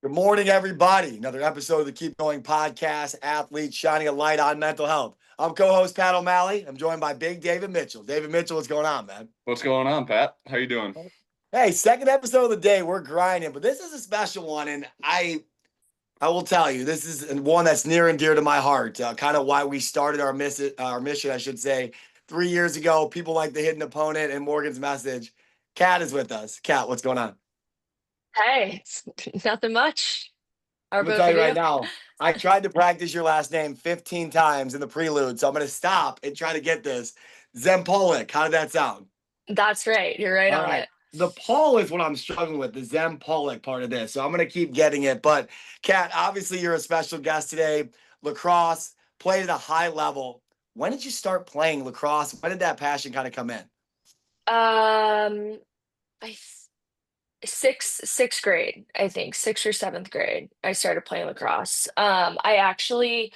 Good morning, everybody. Another episode of the Keep Going podcast, Athletes Shining a Light on Mental Health. I'm co-host Pat O'Malley. I'm joined by Big David Mitchell. David Mitchell, what's going on, man? What's going on, Pat? How you doing? Hey, second episode of the day. We're grinding, but this is a special one, and I will tell you, this is one that's near and dear to my heart. Kind of why we started our mission, I should say, 3 years ago. People like the hidden opponent and Morgan's message. Kat is with us. Kat, what's going on? Hey, it's nothing much. How I'm gonna about tell you you? right now, I tried to practice your last name 15 times in the prelude, so I'm gonna stop and try to get this. Zempolich, how did that sound? That's right. You're right All on right. it. The Paul is what I'm struggling with, the Zempolich part of this. So I'm gonna keep getting it. But Kat, obviously you're a special guest today. Lacrosse, played at a high level. When did you start playing lacrosse? When did that passion kind of come in? Um, I th- sixth grade, I think, sixth or seventh grade, I started playing lacrosse. I actually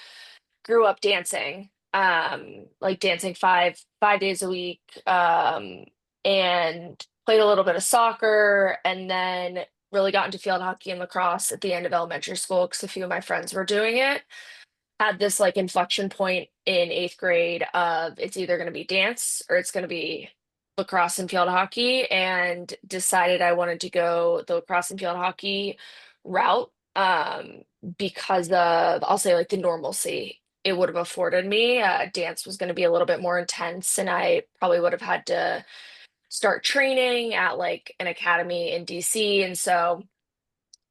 grew up dancing, like dancing five days a week, and played a little bit of soccer, and then really got into field hockey and lacrosse at the end of elementary school because a few of my friends were doing it. Had this like inflection point in eighth grade of it's either going to be dance or it's going to be lacrosse and field hockey, and decided I wanted to go the lacrosse and field hockey route, because of, I'll say, like the normalcy it would have afforded me. Dance was going to be a little bit more intense, and I probably would have had to start training at like an academy in DC. And so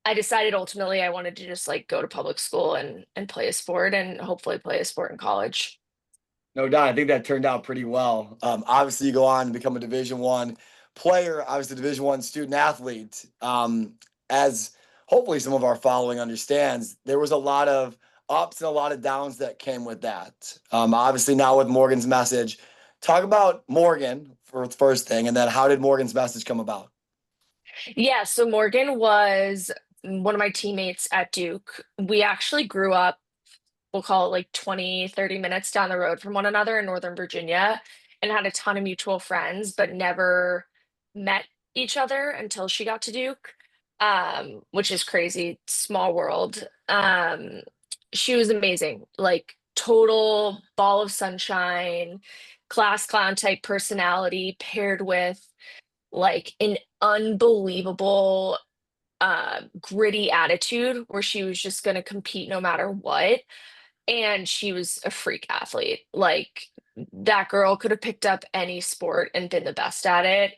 I decided ultimately I wanted to just like go to public school and play a sport and hopefully play a sport in college. No doubt. I think that turned out pretty well. Obviously, you go on and become a Division I player, obviously Division I student athlete. As hopefully some of our following understands, there was a lot of ups and a lot of downs that came with that. Obviously, now with Morgan's message, talk about Morgan for the first thing, and then how did Morgan's message come about? Yeah, so Morgan was one of my teammates at Duke. We actually grew up, we'll call it like 20, 30 minutes down the road from one another in Northern Virginia, and had a ton of mutual friends, but never met each other until she got to Duke, which is crazy. Small world. She was amazing, like total ball of sunshine, class clown type personality paired with like an unbelievable gritty attitude where she was just going to compete no matter what. And she was a freak athlete. Like that girl could have picked up any sport and been the best at it.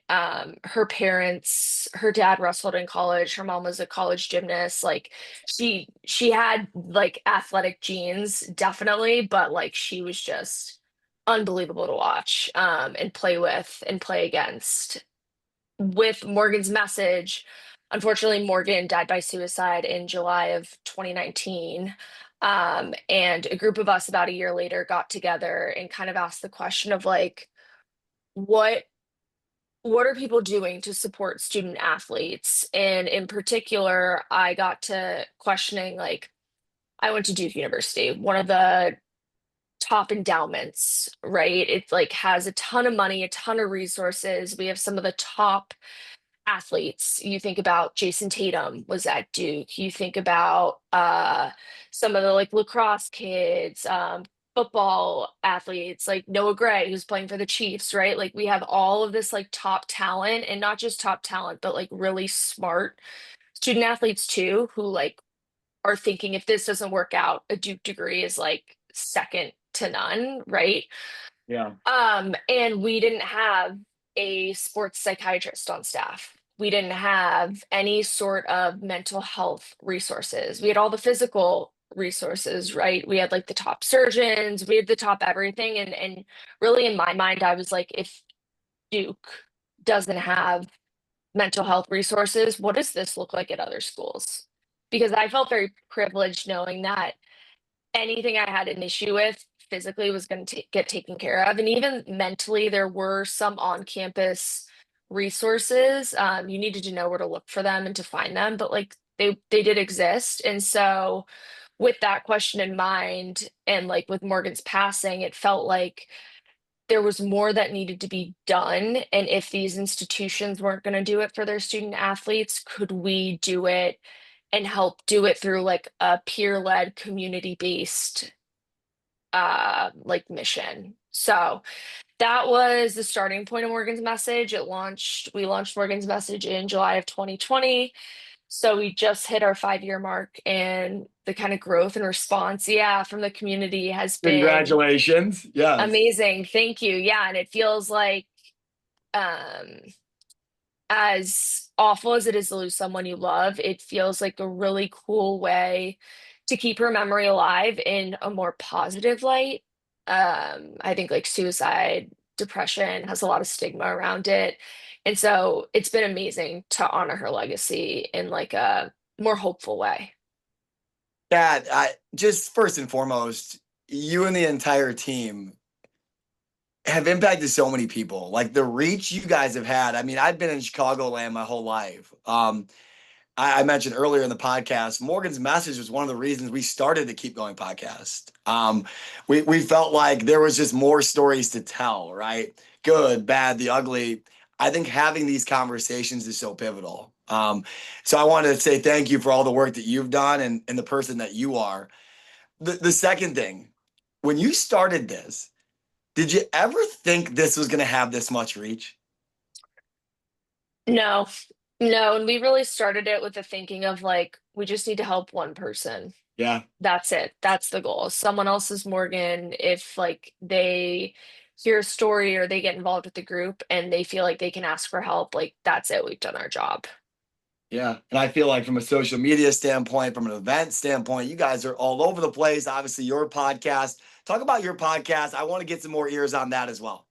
Her parents, her dad wrestled in college, her mom was a college gymnast. Like she had like athletic genes, definitely, but like she was just unbelievable to watch, and play with and play against. With Morgan's message, unfortunately, Morgan died by suicide in July of 2019. And a group of us about a year later got together and kind of asked the question of like, what what are people doing to support student athletes? And in particular, I got to questioning like, I went to Duke University, one of the top endowments, right? It like has a ton of money, a ton of resources. We have some of the top athletes. You think about Jason Tatum was at Duke. You think about some of the like lacrosse kids, football athletes like Noah Gray, who's playing for the Chiefs, right? Like we have all of this like top talent, and not just top talent, but like really smart student athletes too, who like are thinking if this doesn't work out, a Duke degree is like second to none, right? Yeah. And we didn't have a sports psychiatrist on staff. We didn't have any sort of mental health resources. We had all the physical resources, right? We had like the top surgeons, we had the top everything. And really in my mind, I was like, if Duke doesn't have mental health resources, what does this look like at other schools? Because I felt very privileged knowing that anything I had an issue with physically was going to get taken care of. And even mentally, there were some on campus resources. You needed to know where to look for them and to find them, but like they did exist. And so, with that question in mind, and like with Morgan's passing, it felt like there was more that needed to be done. And if these institutions weren't going to do it for their student athletes, could we do it and help do it through like a peer-led community-based like mission. So that was the starting point of Morgan's Message. We launched Morgan's Message in July of 2020. So we just hit our 5-year mark, and the kind of growth and response, yeah, from the community has been Congratulations. Yes. amazing. Thank you. Yeah, and it feels like um as awful as it is to lose someone you love, it feels like a really cool way to keep her memory alive in a more positive light. I think like suicide, depression has a lot of stigma around it. And so it's been amazing to honor her legacy in like a more hopeful way. Yeah, just first and foremost, you and the entire team have impacted so many people. Like the reach you guys have had. I mean, I've been in Chicagoland my whole life. I mentioned earlier in the podcast, Morgan's Message was one of the reasons we started the Keep Going podcast. We felt like there was just more stories to tell, right? Good, bad, the ugly. I think having these conversations is so pivotal. So I wanted to say thank you for all the work that you've done and the person that you are. The second thing, when you started this, did you ever think this was going to have this much reach? No, no. And we really started it with the thinking of like, we just need to help one person. Yeah. That's it. That's the goal. Someone else's Morgan, if like they hear a story or they get involved with the group and they feel like they can ask for help, like that's it. We've done our job. Yeah. And I feel like from a social media standpoint, from an event standpoint, you guys are all over the place. Obviously, your podcast. Talk about your podcast. I want to get some more ears on that as well.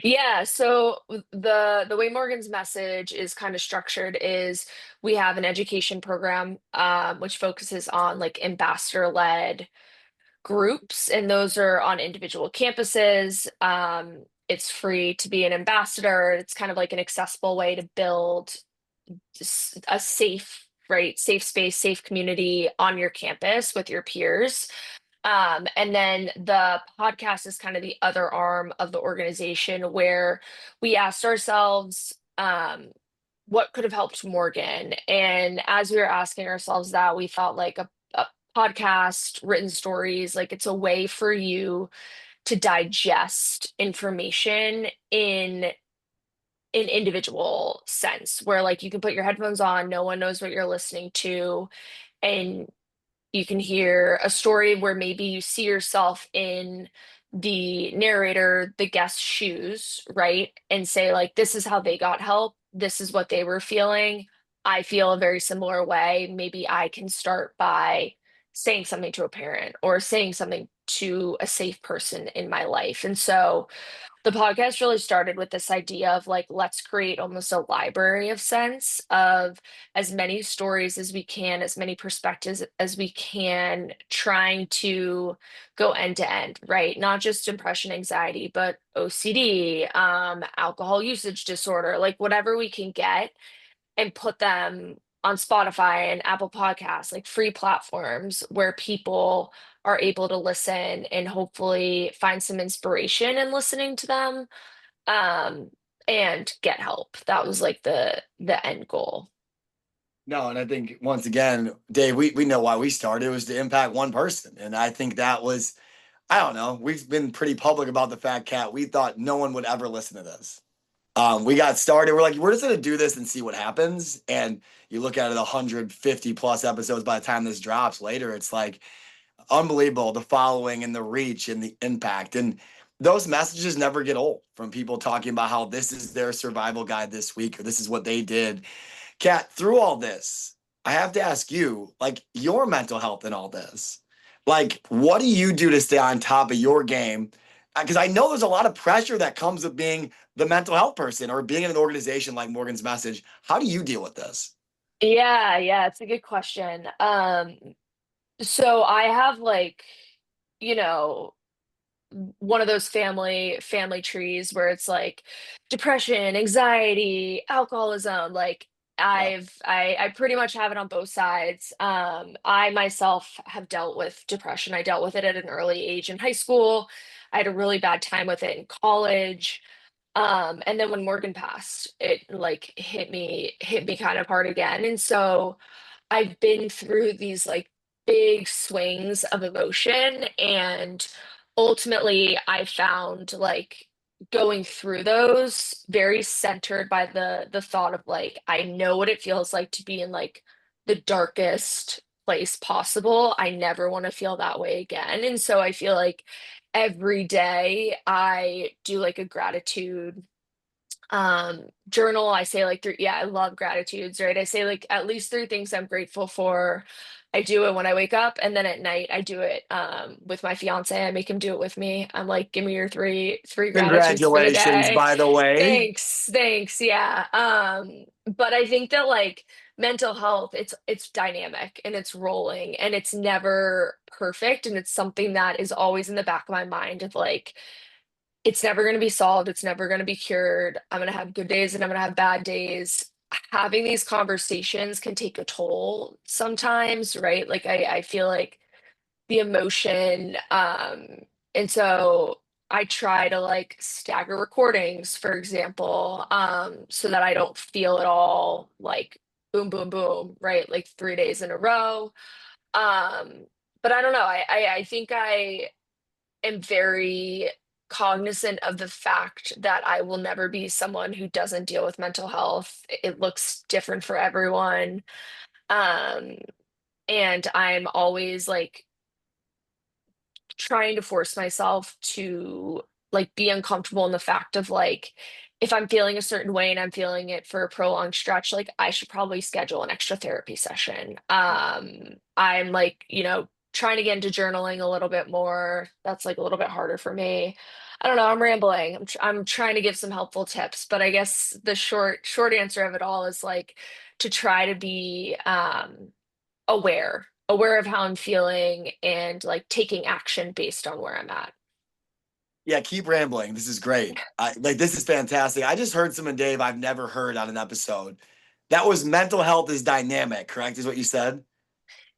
Yeah, so the way Morgan's Message is kind of structured is we have an education program which focuses on like ambassador-led groups, and those are on individual campuses. It's free to be an ambassador. It's kind of like an accessible way to build a safe, right, safe space, safe community on your campus with your peers. And then the podcast is kind of the other arm of the organization where we asked ourselves, what could have helped Morgan? And as we were asking ourselves that, we thought like a podcast, written stories, like it's a way for you to digest information in an individual sense, where like you can put your headphones on, no one knows what you're listening to, and you can hear a story where maybe you see yourself in the narrator, the guest's shoes, right? And say, like, this is how they got help. This is what they were feeling. I feel a very similar way. Maybe I can start by saying something to a parent or saying something to a safe person in my life. And so the podcast really started with this idea of like, let's create almost a library of sense of as many stories as we can, as many perspectives as we can, trying to go end to end, right? Not just depression, anxiety, but OCD, alcohol usage disorder, like whatever we can get and put them on Spotify and Apple Podcasts, like free platforms where people are able to listen and hopefully find some inspiration in listening to them, um, and get help. That was like the end goal. No, and I think once again, Dave, we know why we started. It was to impact one person. And I think that was, I don't know, we've been pretty public about the fact, Cat. We thought no one would ever listen to this. We got started. We're like, we're just gonna do this and see what happens. And you look at it, 150 plus episodes by the time this drops later. It's like unbelievable, the following and the reach and the impact. And those messages never get old from people talking about how this is their survival guide this week or this is what they did. Kat, through all this, I have to ask you, like your mental health in all this. Like, what do you do to stay on top of your game? Because I know there's a lot of pressure that comes with being the mental health person or being in an organization like Morgan's Message. How do you deal with this? Yeah, it's a good question. So I have like, you know, one of those family trees where it's like depression, anxiety, alcoholism, like Yeah. I pretty much have it on both sides. I myself have dealt with depression. I dealt with it at an early age in high school. I had a really bad time with it in college. And then when Morgan passed, it like hit me kind of hard again. And so I've been through these like big swings of emotion, and ultimately I found like going through those very centered by the thought of like I know what it feels like to be in like the darkest place possible. I never want to feel that way again. And so I feel like every day I do like a gratitude journal. I say like three, yeah, I love gratitudes, right? I say like at least three things I'm grateful for. I do it when I wake up, and then at night I do it with my fiance. I make him do it with me. I'm like, give me your three gratitudes for the Congratulations, day. by the way. Thanks, yeah. But I think that like mental health, it's dynamic and it's rolling and it's never perfect, and it's something that is always in the back of my mind of like it's never going to be solved. It's never going to be cured. I'm going to have good days and I'm going to have bad days. Having these conversations can take a toll sometimes, right? Like I feel like the emotion, and so I try to like stagger recordings, for example, so that I don't feel it all like boom, boom, boom, right? Like 3 days in a row. Um, but I don't know. I think I am very cognizant of the fact that I will never be someone who doesn't deal with mental health. It looks different for everyone. Um, and I'm always like trying to force myself to like be uncomfortable in the fact of like if I'm feeling a certain way and I'm feeling it for a prolonged stretch, like I should probably schedule an extra therapy session. I'm like, trying to get into journaling a little bit more. That's like a little bit harder for me. I don't know, I'm rambling. I'm trying to give some helpful tips, but I guess the short answer of it all is like to try to be aware of how I'm feeling and like taking action based on where I'm at. Yeah, keep rambling. This is great. This is fantastic. I just heard someone, Dave, I've never heard on an episode. That was mental health is dynamic, correct? Is what you said?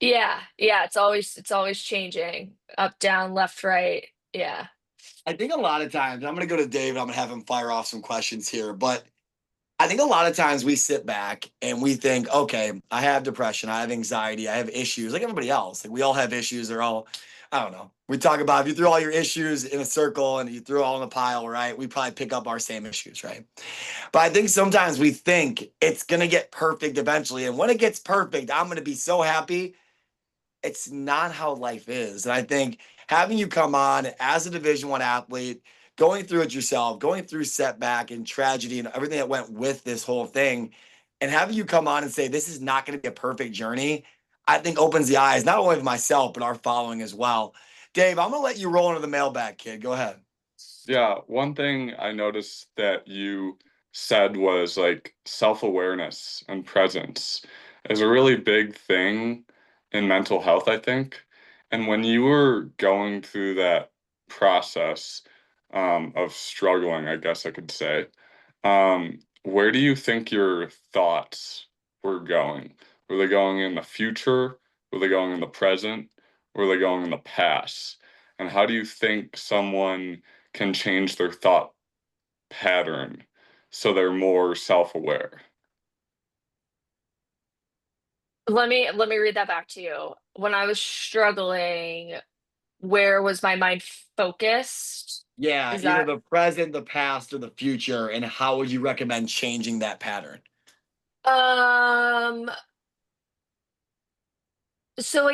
Yeah, it's always changing. Up, down, left, right. Yeah. I think a lot of times, I'm going to go to Dave and I'm going to have him fire off some questions here. But I think a lot of times we sit back and we think, okay, I have depression, I have anxiety, I have issues like everybody else. Like we all have issues. They're all, I don't know. We talk about if you threw all your issues in a circle and you threw it all in a pile, right? We probably pick up our same issues, right? But I think sometimes we think it's going to get perfect eventually. And when it gets perfect, I'm going to be so happy. It's not how life is. And I think having you come on as a Division 1 athlete, going through it yourself, going through setback and tragedy and everything that went with this whole thing, and having you come on and say this is not going to be a perfect journey, I think opens the eyes not only of myself but our following as well. Dave, I'm gonna let you roll into the mailbag, kid. Go ahead. Yeah, one thing I noticed that you said was like self-awareness and presence is a really big thing in mental health, I think. And when you were going through that process of struggling, I guess I could say, where do you think your thoughts were going? Were they going in the future? Were they going in the present? Were they going in the past? And how do you think someone can change their thought pattern so they're more self-aware? Let me read that back to you. When I was struggling, where was my mind focused? Yeah, Is either that the present, the past, or the future, and how would you recommend changing that pattern? um so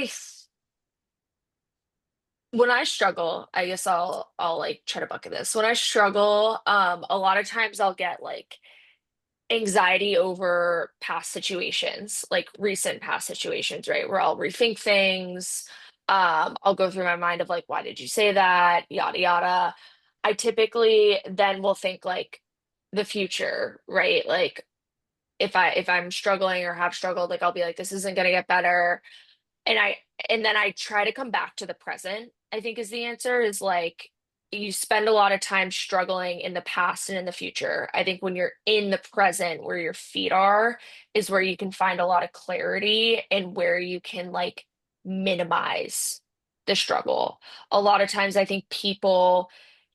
when I struggle, I guess I'll like try to bucket this. When I struggle, a lot of times I'll get like anxiety over past situations, like recent past situations, right? Where I'll rethink things. I'll go through my mind of like, why did you say that? Yada yada. I typically then will think like the future, right? Like if I'm struggling or have struggled, like I'll be like, this isn't gonna get better. And then I try to come back to the present, I think is the answer, is like you spend a lot of time struggling in the past and in the future. I think when you're in the present where your feet are is where you can find a lot of clarity and where you can like minimize the struggle. A lot of times I think people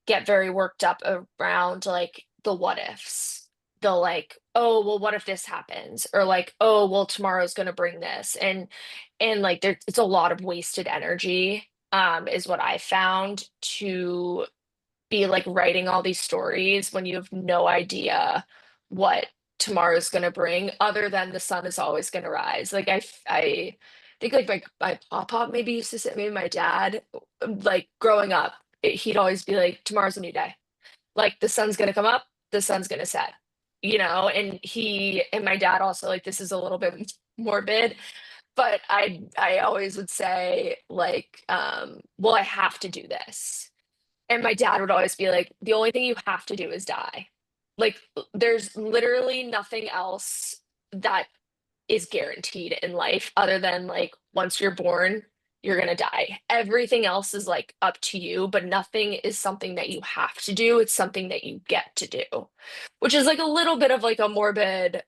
get very worked up around like the what ifs. they'll like, oh, well, what if this happens? Or like, oh, well, tomorrow's gonna bring this. And like there it's a lot of wasted energy, is what I found, to be like writing all these stories when you have no idea what tomorrow's gonna bring, other than the sun is always gonna rise. Like I think like my pop maybe used to say, maybe my dad, like growing up, he'd always be like, tomorrow's a new day. Like the sun's gonna come up, the sun's gonna set, and he and my dad also, like, this is a little bit morbid, but I always would say like, well, I have to do this. And my dad would always be like, the only thing you have to do is die. Like there's literally nothing else that is guaranteed in life other than like once you're born, you're going to die. Everything else is like up to you, but nothing is something that you have to do. It's something that you get to do, which is like a little bit of like a morbid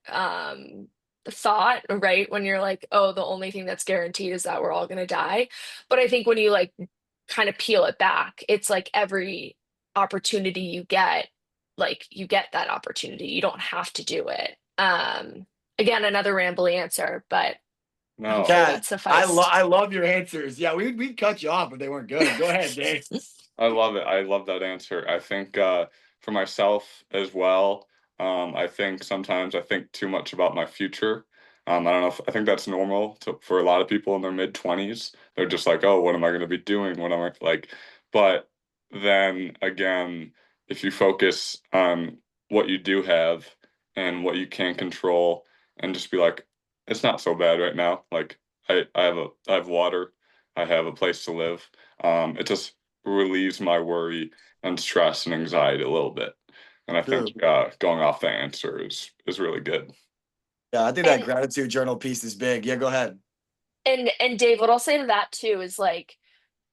thought, right? When you're like, oh, the only thing that's guaranteed is that we're all going to die. But I think when you like kind of peel it back, it's like every opportunity you get, like you get that opportunity. You don't have to do it. Again, another rambly answer, but No, hopefully Kat, that sufficed. I love your answers. Yeah, we'd cut you off if they weren't good. Go ahead, Dave. I love it. I love that answer. I think for myself as well, I think sometimes I think too much about my future. I don't know if I think that's normal for a lot of people in their mid-20s. They're just like, oh, what am I going to be doing? What am I like? But then again, if you focus on what you do have and what you can control and just be like, it's not so bad right now. Like I have water, I have a place to live. It just relieves my worry and stress and anxiety a little bit. And I think True. going off the answer is really good. Yeah, I think that And gratitude journal piece is big. Yeah, go ahead. and Dave, what I'll say to that too is like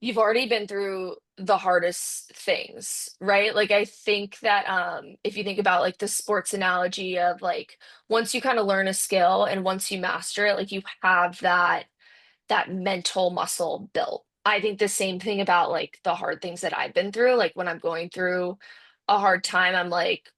you've already been through the hardest things, right? Like I think that if you think about like the sports analogy of like once you kind of learn a skill and once you master it, like you have that mental muscle built. I think the same thing about like the hard things that I've been through. Like when I'm going through a hard time, I'm like,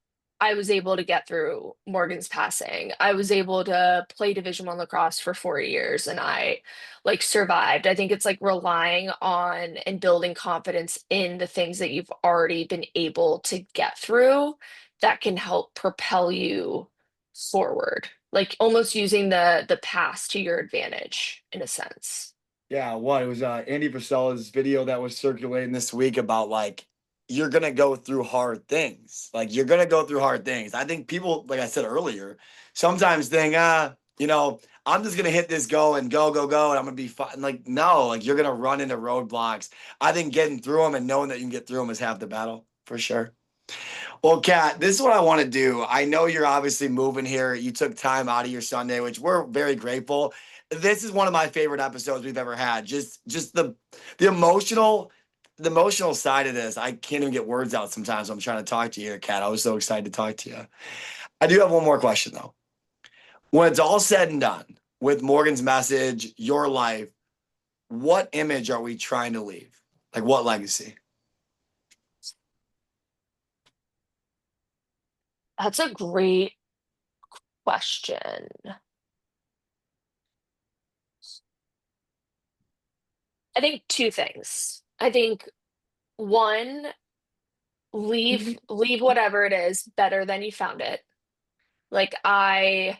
I was able to get through Morgan's passing. I was able to play Division 1 lacrosse for 4 years and I like survived. I think it's like relying on and building confidence in the things that you've already been able to get through that can help propel you forward, like almost using the past to your advantage in a sense. Yeah, what it was Andy Frisella's video that was circulating this week about like you're gonna go through hard things. Like you're gonna go through hard things. I think people, like I said earlier, sometimes think, I'm just gonna hit this go and go, go, go, and I'm gonna be fine. Like, no, like you're gonna run into roadblocks. I think getting through them and knowing that you can get through them is half the battle for sure. Well, Kat, this is what I want to do. I know you're obviously moving here. You took time out of your Sunday, which we're very grateful. This is one of my favorite episodes we've ever had. Just the emotional the emotional side of this. I can't even get words out sometimes when I'm trying to talk to you here, Kat. I was so excited to talk to you. I do have one more question though. When it's all said and done with Morgan's message, your life, what image are we trying to leave? Like what legacy? That's a great question. I think two things. I think one, leave whatever it is better than you found it. Like I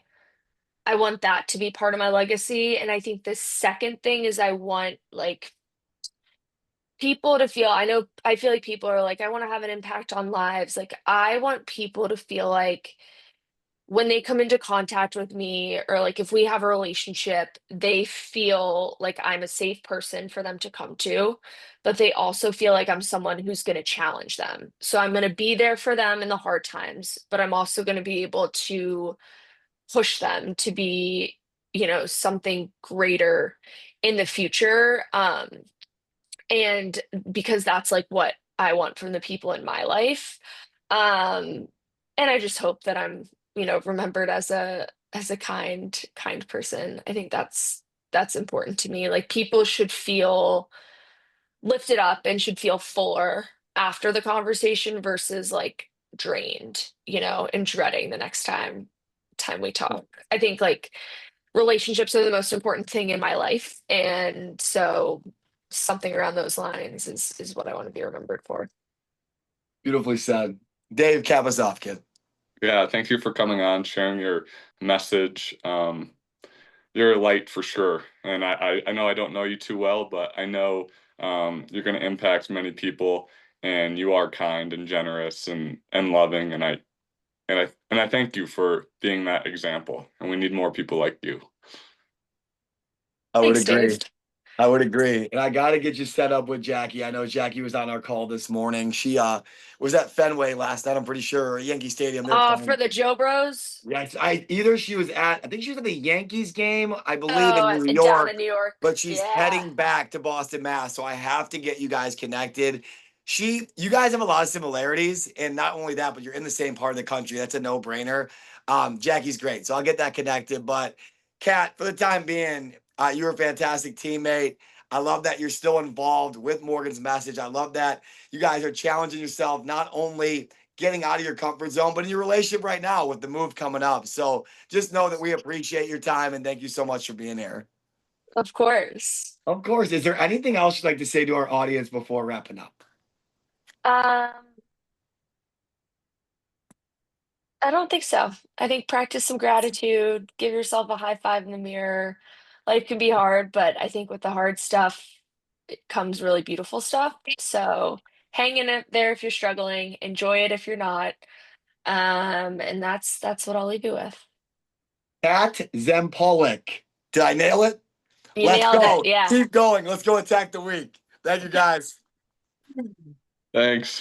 want that to be part of my legacy. And I think the second thing is I want like people to feel, I feel like people are like, I want to have an impact on lives. Like I want people to feel like when they come into contact with me or like if we have a relationship, they feel like I'm a safe person for them to come to, but they also feel like I'm someone who's going to challenge them. So I'm going to be there for them in the hard times, but I'm also going to be able to push them to be, something greater in the future. And because that's like what I want from the people in my life. Um, and I just hope that I'm, remembered as a kind person. I think that's important to me. Like people should feel lifted up and should feel fuller after the conversation versus like drained, and dreading the next time we talk. I think like relationships are the most important thing in my life, and so something around those lines is what I want to be remembered for. Beautifully said. Dave, cap us off, kid. Yeah, thank you for coming on, sharing your message. You're a light for sure. And I know I don't know you too well, but I know you're going to impact many people, and you are kind and generous and loving. And I thank you for being that example. And we need more people like you. I would Thanks, agree. Dave. I would agree. And I got to get you set up with Jackie. I know Jackie was on our call this morning. She was at Fenway last night, I'm pretty sure, or Yankee Stadium. They're For playing. the Joe Bros. Yes, she was I think she was at the Yankees game, I believe in Oh, New down in York, New York. but she's Yeah, heading back to Boston, Mass. So I have to get you guys connected. You guys have a lot of similarities, and not only that, but you're in the same part of the country. That's a no-brainer. Jackie's great, so I'll get that connected. But Kat, for the time being, you're a fantastic teammate. I love that you're still involved with Morgan's message. I love that you guys are challenging yourself, not only getting out of your comfort zone, but in your relationship right now with the move coming up. So just know that we appreciate your time and thank you so much for being here. of course. Of course. Is there anything else you'd like to say to our audience before wrapping up? Um, I don't think so. I think practice some gratitude, give yourself a high five in the mirror. Life can be hard, but I think with the hard stuff, it comes really beautiful stuff. So hang in it there if you're struggling, enjoy it if you're not. And that's what I'll leave you with. Kat Zempolich. Did I nail it? You Let's nailed it. go. Yeah. Keep going. Let's go attack the week. Thank you guys. Thanks.